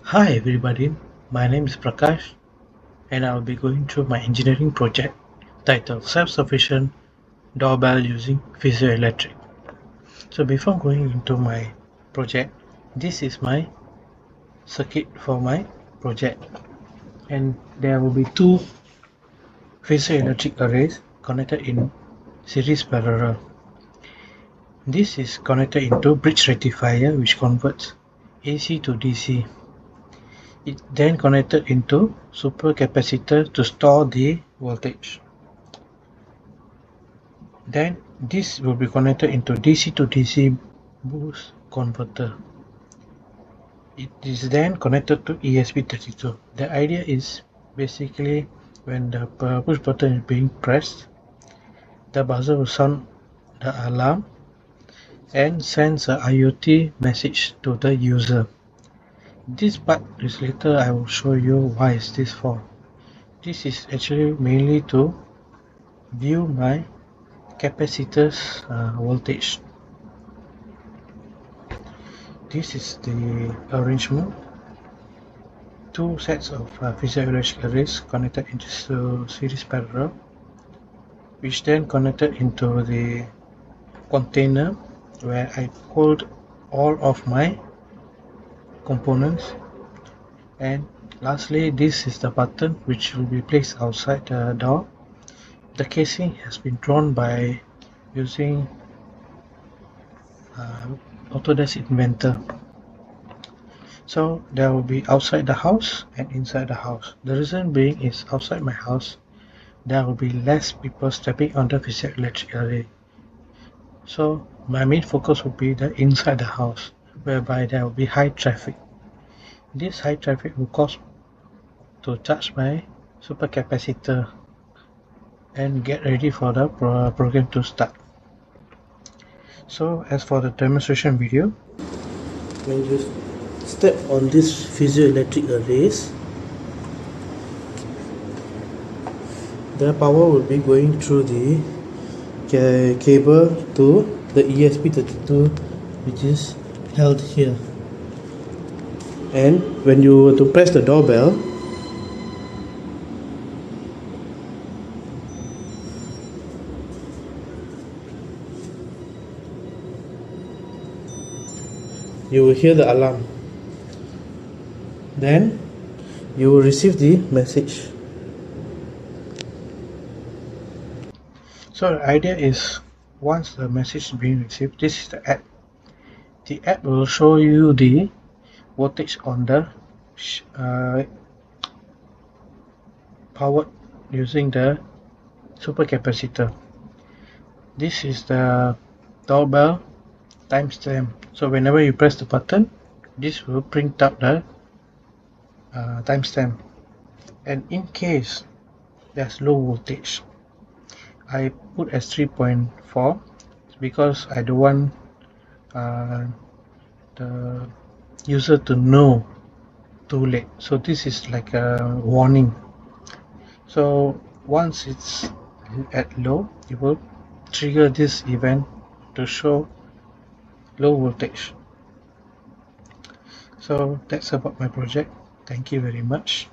Hi everybody, my name is Prakash and I will be going through my engineering project titled Self-Sufficient Doorbell Using Piezoelectric. So before going into my project, this is my circuit for my project, and there will be two piezoelectric arrays connected in series parallel. This is connected into bridge rectifier which converts AC to DC. It then connected into supercapacitor to store the voltage. Then this will be connected into DC to DC boost converter. It is then connected to ESP32. The idea is basically when the push button is being pressed, the buzzer will sound the alarm and sends a IoT message to the user. This part is later I will show you why is this for. This is actually mainly to view my capacitor's voltage. This is the arrangement. Two sets of physiological arrays connected into series parallel, which then connected into the container where I hold all of my components. And lastly, this is the button which will be placed outside the door. The casing has been drawn by using Autodesk Inventor. So there will be outside the house and inside the house. The reason being is outside my house there will be less people stepping on the physical-electric array. So my main focus will be the inside the house, whereby there will be high traffic. This high traffic will cause to charge my supercapacitor and get ready for the program to start. So as for the demonstration video, when you step on this piezoelectric arrays, the power will be going through the cable to the ESP32, which is held here. And when you were to press the doorbell, you will hear the alarm. Then you will receive the message. So the idea is, once the message is being received, this is the app. The app will show you the voltage on the powered using the supercapacitor. This is the doorbell timestamp. So whenever you press the button, this will print up the timestamp. And in case there's low voltage, I put as 3.4 because I don't want the user to know too late. So this is like a warning. So once it's at low, it will trigger this event to show low voltage. So that's about my project. Thank you very much.